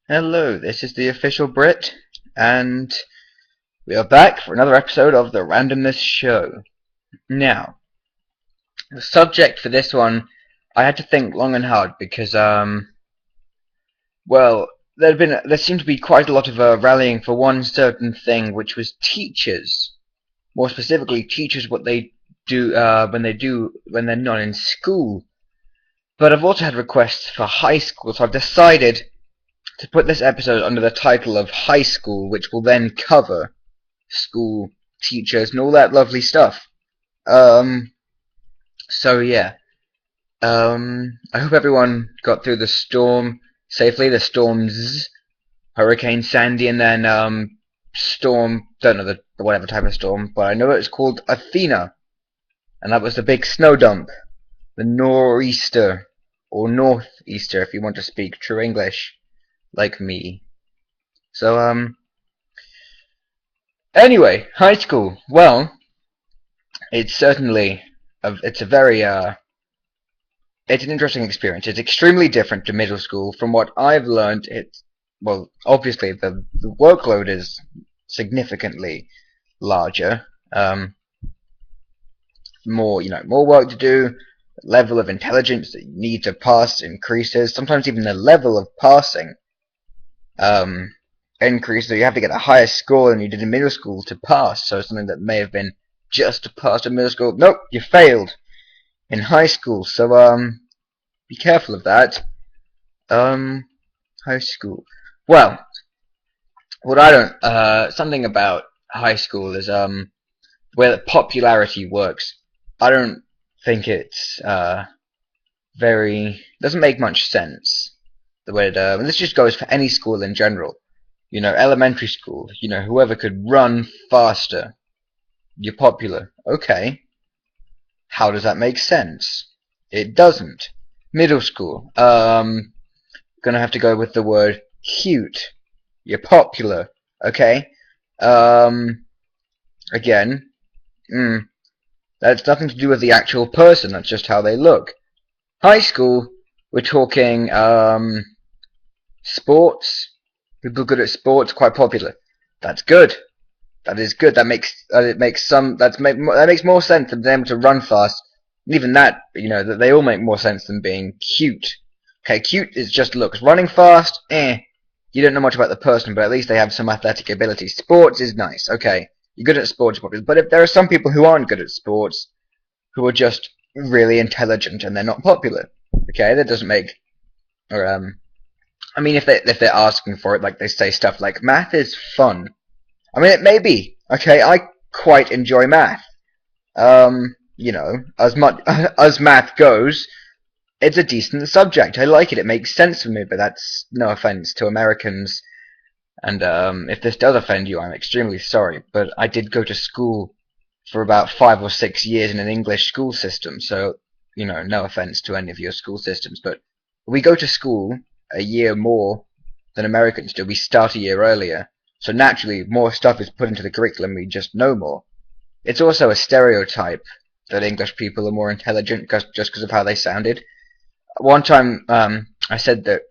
Hello, this is the official Brit, and we are back for another episode of the Randomness Show. Now, the subject for this one, I had to think long and hard because, well, there seemed to be quite a lot of rallying for one certain thing, which was teachers. More specifically, teachers what they do when they're not in school. But I've also had requests for high school, so I've decided to put this episode under the title of High School, which will then cover school, teachers, and all that lovely stuff. So yeah. I hope everyone got through the storm safely. The storms, Hurricane Sandy, and then storm. Don't know the whatever type of storm, but I know it was called Athena, and that was the big snow dump, the nor'easter or northeaster, if you want to speak true English, like me. So anyway, high school. Well, it's certainly it's a very it's an interesting experience. It's extremely different to middle school. From what I've learned, well, obviously the workload is significantly larger. More work to do. The level of intelligence that you need to pass increases. Sometimes even the level of passing increases. So you have to get a higher score than you did in middle school to pass. So something that may have been just to pass in middle school, nope, you failed in high school. So be careful of that. High school. Well, what I don't something about high school is where the popularity works. I don't think it's doesn't make much sense the way it and this just goes for any school in general. Elementary school, whoever could run faster, you're popular. Okay. How does that make sense? It doesn't. Middle school, gonna have to go with the word cute. You're popular. Okay. Again, that's nothing to do with the actual person. That's just how they look. High school, we're talking sports. People good at sports, quite popular. That's good. That is good. That makes more sense than being able to run fast. And even that, that they all make more sense than being cute. Okay, cute is just looks. Running fast, you don't know much about the person, but at least they have some athletic ability. Sports is nice. Okay, you're good at sports, but if there are some people who aren't good at sports, who are just really intelligent and they're not popular. Okay, that doesn't make, or I mean, if they're asking for it, like they say stuff like math is fun. I mean, it may be. Okay, I quite enjoy math. As much as math goes, it's a decent subject. I like it. It makes sense for me, but that's no offense to Americans. And if this does offend you, I'm extremely sorry. But I did go to school for about 5 or 6 years in an English school system, so, no offense to any of your school systems. But we go to school a year more than Americans do. We start a year earlier. So naturally, more stuff is put into the curriculum, we just know more. It's also a stereotype that English people are more intelligent just because of how they sounded. One time, I said that,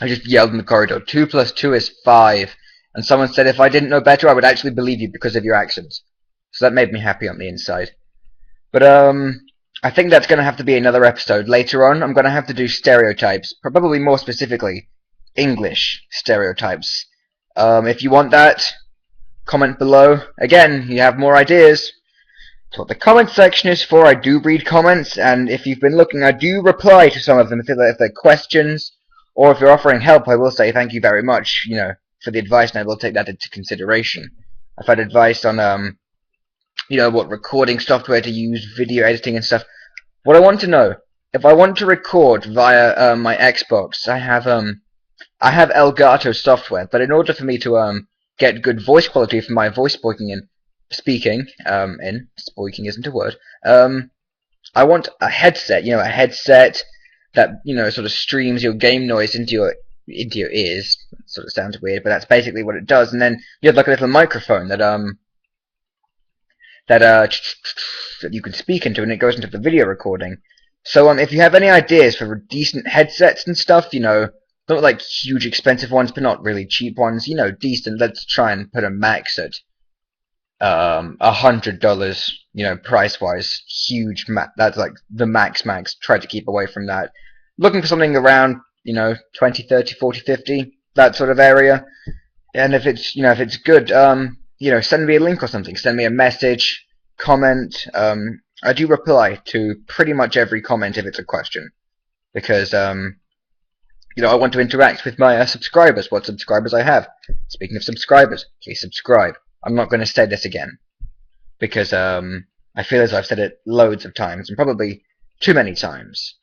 I just yelled in the corridor, 2 plus 2 is 5, and someone said if I didn't know better, I would actually believe you because of your accent. So that made me happy on the inside. But, I think that's going to have to be another episode. Later on, I'm going to have to do stereotypes, probably more specifically, English stereotypes. If you want that, comment below. Again, you have more ideas. That's what the comment section is for. I do read comments, and if you've been looking, I do reply to some of them if they're questions, or if you're offering help, I will say thank you very much, for the advice, and I will take that into consideration. I've had advice on, what recording software to use, video editing and stuff. What I want to know, if I want to record via my Xbox, I have Elgato software, but in order for me to get good voice quality from my voice speaking isn't a word. I want a headset, a headset that sort of streams your game noise into your ears. It sort of sounds weird, but that's basically what it does. And then you have like a little microphone that that you can speak into, and it goes into the video recording. So if you have any ideas for decent headsets and stuff, Not like huge expensive ones, but not really cheap ones. You know, decent. Let's try and put a max at $100. You know, price wise, huge. That's like the max. Try to keep away from that. Looking for something around 20, 30, 40, 50, that sort of area. And if it's good, send me a link or something. Send me a message, comment. I do reply to pretty much every comment if it's a question, because I want to interact with my subscribers. What subscribers I have. Speaking of subscribers, please subscribe. I'm not going to say this again because I feel as though I've said it loads of times and probably too many times.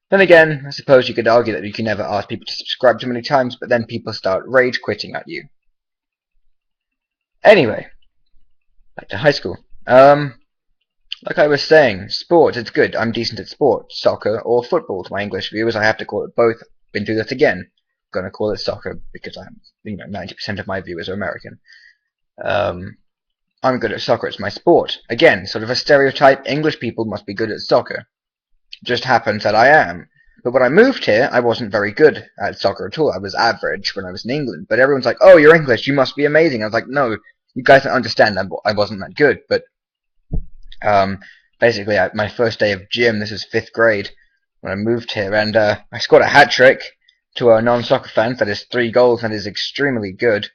Then again, I suppose you could argue that you can never ask people to subscribe too many times, but then people start rage quitting at you. Anyway, back to high school. Like I was saying, sport, it's good. I'm decent at sport, soccer or football. To my English viewers, I have to call it both. Been through that again. I'm gonna call it soccer because 90% of my viewers are American. I'm good at soccer. It's my sport. Again, sort of a stereotype. English people must be good at soccer. It just happens that I am. But when I moved here, I wasn't very good at soccer at all. I was average when I was in England. But everyone's like, "Oh, you're English. You must be amazing." I was like, "No, you guys don't understand. I wasn't that good." But basically, my first day of gym, this is 5th grade, when I moved here, and I scored a hat trick. To a non-soccer fans, that is 3 goals, and that is extremely good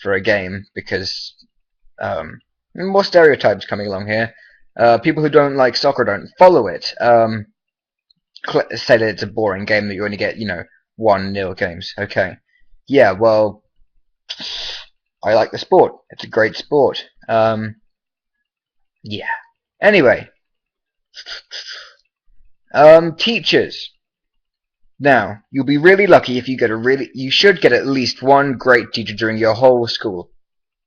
for a game because more stereotypes coming along here. People who don't like soccer don't follow it. Say that it's a boring game that you only get 1-0 games. Okay, yeah, well, I like the sport. It's a great sport. Yeah. Anyway, teachers. Now, you'll be really lucky if you get you should get at least one great teacher during your whole school.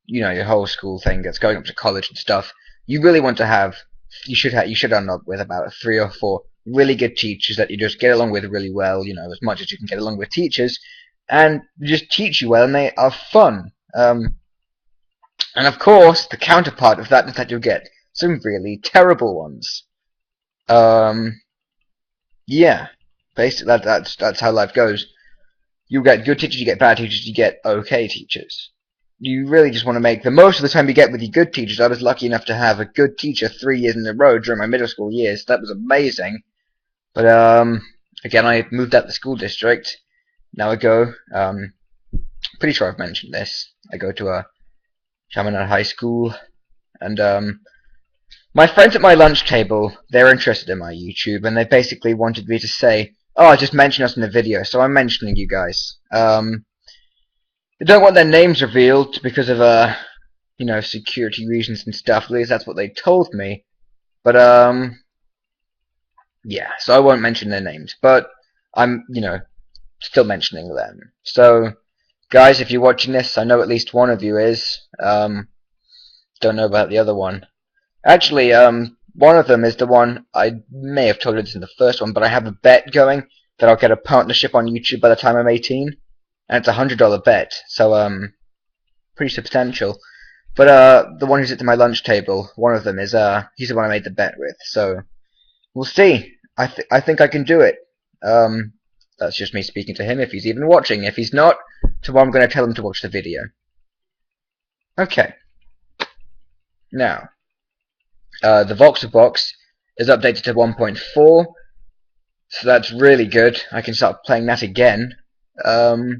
Your whole school thing that's going up to college and stuff. You really want to have, you should end up with about 3 or 4 really good teachers that you just get along with really well, as much as you can get along with teachers, and just teach you well, and they are fun. And of course, the counterpart of that is that you'll get some really terrible ones. Yeah, basically that's how life goes. You get good teachers, you get bad teachers, you get okay teachers. You really just want to make the most of the time you get with your good teachers. I was lucky enough to have a good teacher 3 years in a row during my middle school years. That was amazing. But again, I moved out the school district. Now I go. Pretty sure I've mentioned this. I go to a Chaminade High School, and my friends at my lunch table, they're interested in my YouTube, and they basically wanted me to say, "Oh, just mention us in the video." So I'm mentioning you guys. They don't want their names revealed because of security reasons and stuff. At least that's what they told me. But yeah, so I won't mention their names, but I'm still mentioning them. So guys, if you're watching this, I know at least one of you is. Don't know about the other one. Actually, one of them is the one I may have told you this in the first one, but I have a bet going that I'll get a partnership on YouTube by the time I'm 18. And it's a $100 bet, so pretty substantial. But the one who's at my lunch table, one of them is he's the one I made the bet with. So we'll see. I think I can do it. That's just me speaking to him if he's even watching. If he's not, tomorrow I'm going to tell him to watch the video. Okay. Now, the VoxelBox is updated to 1.4, so that's really good. I can start playing that again. Sort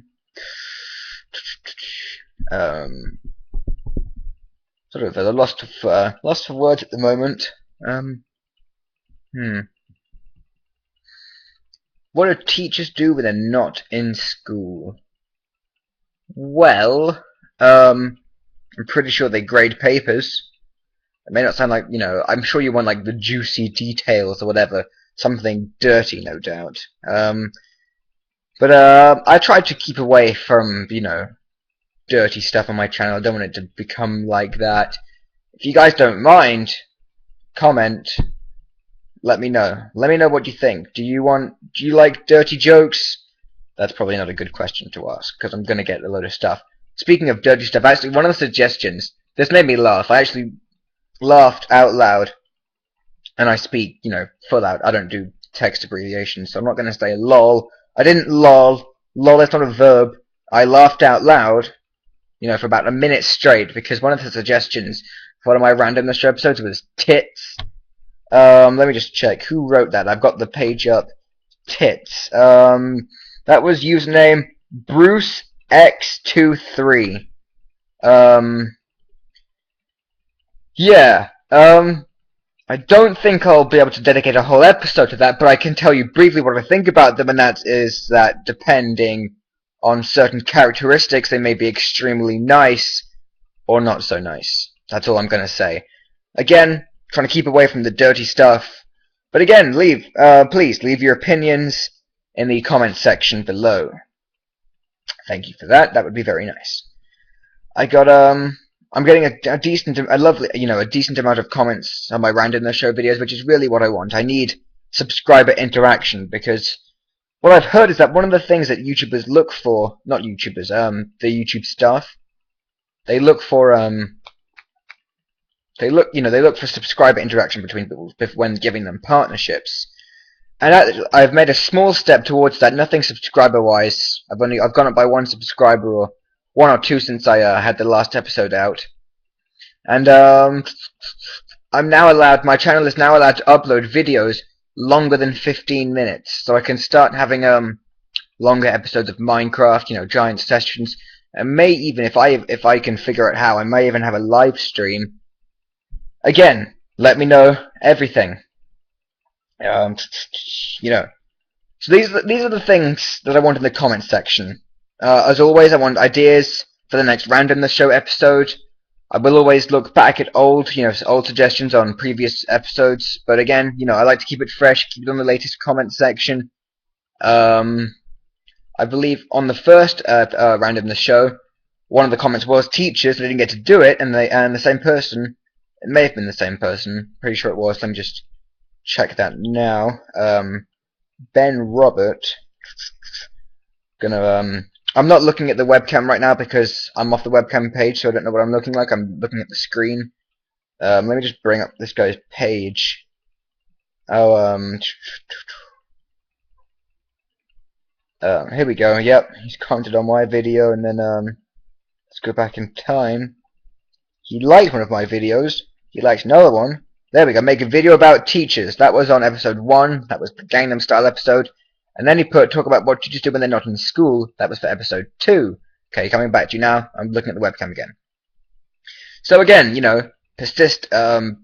of at a loss for words at the moment. What do teachers do when they're not in school? Well, I'm pretty sure they grade papers. It may not sound like, I'm sure you want like the juicy details or whatever. Something dirty, no doubt. But I try to keep away from, dirty stuff on my channel. I don't want it to become like that. If you guys don't mind, comment. Let me know. Let me know what you think. Do you like dirty jokes? That's probably not a good question to ask, because I'm going to get a load of stuff. Speaking of dirty stuff, actually, one of the suggestions, this made me laugh. I actually laughed out loud, and I speak, full out. I don't do text abbreviations, so I'm not going to say lol. I didn't lol. lol, that's not a verb. I laughed out loud, for about a minute straight because one of the suggestions for one of my Randomness Show episodes was tits. Let me just check who wrote that. I've got the page up. Tits. That was username Bruce X23. Yeah. I don't think I'll be able to dedicate a whole episode to that, but I can tell you briefly what I think about them, and that is that depending on certain characteristics, they may be extremely nice or not so nice. That's all I'm going to say. Again, trying to keep away from the dirty stuff. But again, please leave your opinions in the comment section below. Thank you for that. That would be very nice. I'm getting a decent amount of comments on my Randomness Show videos, which is really what I want. I need subscriber interaction because what I've heard is that one of the things that YouTubers look for, not YouTubers, the YouTube staff, they look for subscriber interaction between people when giving them partnerships. And I've made a small step towards that. Nothing subscriber-wise. I've gone up by 1 subscriber or 1 or 2 since I had the last episode out. And I'm now allowed. My channel is now allowed to upload videos longer than 15 minutes, so I can start having longer episodes of Minecraft. Giant sessions. And may even, if I can figure out how, I may even have a live stream. Again, let me know everything. So these are the things that I want in the comment section. As always, I want ideas for the next Randomness Show episode. I will always look back at old suggestions on previous episodes. But again, I like to keep it fresh, keep it on the latest comment section. I believe on the first Randomness Show, one of the comments was teachers. They didn't get to do it, and the same person. It may have been the same person. Pretty sure it was. Let me just check that now. Ben Robert. I'm not looking at the webcam right now because I'm off the webcam page, so I don't know what I'm looking like. I'm looking at the screen. Let me just bring up this guy's page. Here we go. Yep, he's commented on my video, and then let's go back in time. He liked one of my videos. He liked another one. There we go. Make a video about teachers. That was on episode 1. That was the Gangnam Style episode. And then he talk about what teachers do when they're not in school. That was for episode 2. Okay, coming back to you now. I'm looking at the webcam again. So again,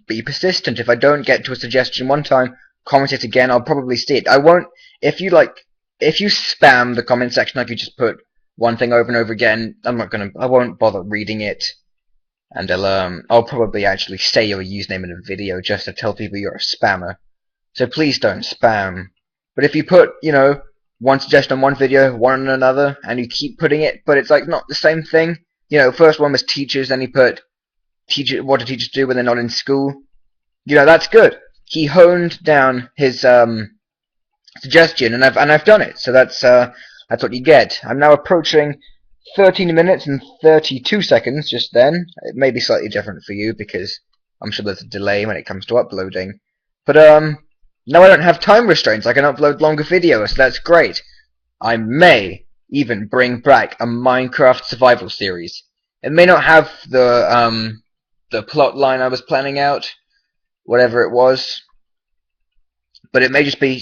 be persistent. If I don't get to a suggestion one time, comment it again. I'll probably see it. I won't. If you spam the comment section, like you just put one thing over and over again, I won't bother reading it. And I'll probably actually say your username in a video just to tell people you're a spammer. So please don't spam. But if you put, one suggestion on one video, one on another, and you keep putting it, but it's like not the same thing. First one was teachers, then he put what do teachers do when they're not in school. That's good. He honed down his suggestion, and I've done it. So that's what you get. I'm now approaching 13 minutes and 32 seconds just then. It may be slightly different for you because I'm sure there's a delay when it comes to uploading. But now I don't have time restraints. I can upload longer videos, so that's great. I may even bring back a Minecraft survival series. It may not have the plot line I was planning out, whatever it was, but it may just be,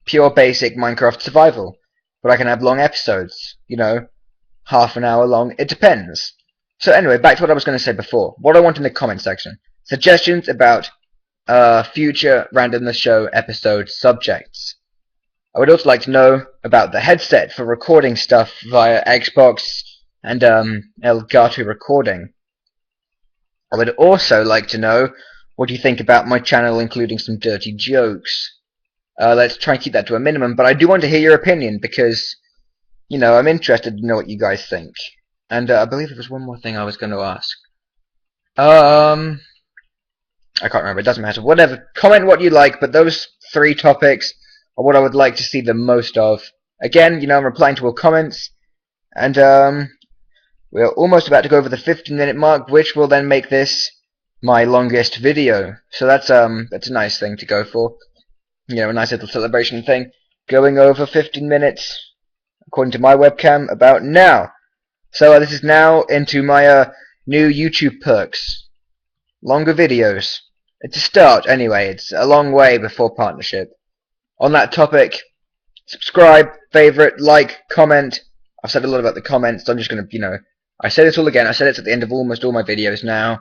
pure basic Minecraft survival. But I can have long episodes, half an hour long. It depends. So anyway, back to what I was going to say before. What I want in the comment section. Suggestions about future Randomness Show episode subjects. I would also like to know about the headset for recording stuff via Xbox and Elgato recording. I would also like to know what you think about my channel including some dirty jokes. Let's try and keep that to a minimum, but I do want to hear your opinion because, I'm interested to know what you guys think. And I believe there was one more thing I was going to ask. I can't remember, it doesn't matter. Whatever, comment what you like, but those 3 topics are what I would like to see the most of. Again, I'm replying to all comments, and we're almost about to go over the 15-minute mark, which will then make this my longest video. So that's a nice thing to go for. A nice little celebration thing. Going over 15 minutes. according to my webcam, about now. So this is now into my new YouTube perks. Longer videos. It's a start anyway. It's a long way before partnership. On that topic, subscribe, favorite, like, comment. I've said a lot about the comments, so I'm just going to, I say this all again. I said it at the end of almost all my videos now.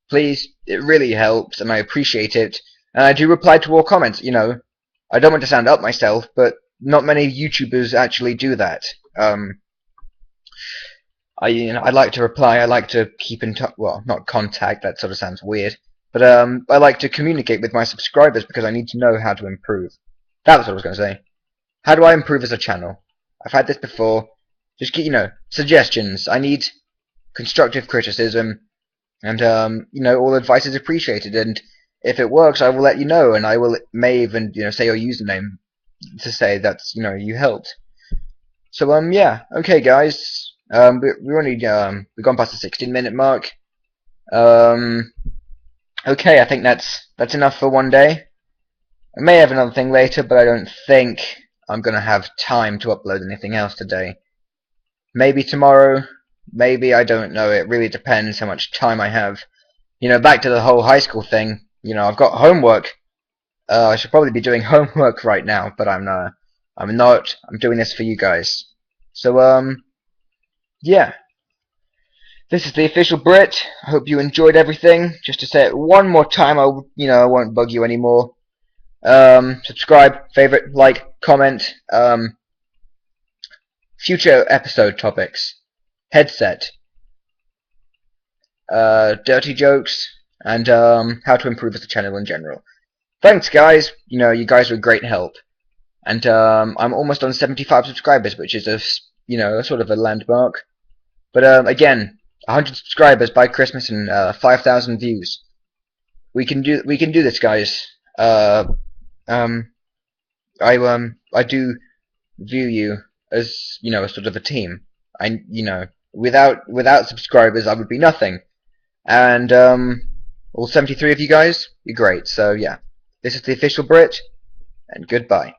Please, it really helps, and I appreciate it. And I do reply to all comments, I don't want to sound up myself, but not many YouTubers actually do that. I like to reply. I like to keep in touch. Well, not contact. That sort of sounds weird. But I like to communicate with my subscribers because I need to know how to improve. That was what I was going to say. How do I improve as a channel? I've had this before. Just get, suggestions. I need constructive criticism, and all advice is appreciated. And if it works, I will let you know, and I may even say your username to say that's you helped. So yeah, okay guys. We're only we've gone past the 16-minute mark. Okay, I think that's enough for one day. I may have another thing later, but I don't think I'm gonna have time to upload anything else today. Maybe tomorrow, maybe, I don't know. It really depends how much time I have. Back to the whole high school thing. I've got homework. I should probably be doing homework right now, but I'm not. I'm doing this for you guys. So yeah. This is the official Brit. I hope you enjoyed everything. Just to say it one more time, I won't bug you anymore. Subscribe, favorite, like, comment. Future episode topics: headset, dirty jokes, and how to improve as a channel in general. Thanks, guys. You guys are a great help. And I'm almost on 75 subscribers, which is a sort of a landmark. But again, 100 subscribers by Christmas and 5,000 views. We can do this, guys. I do view you as sort of a team. Without subscribers, I would be nothing. And all 73 of you guys, you're great. So yeah, this is the official Brit, and goodbye.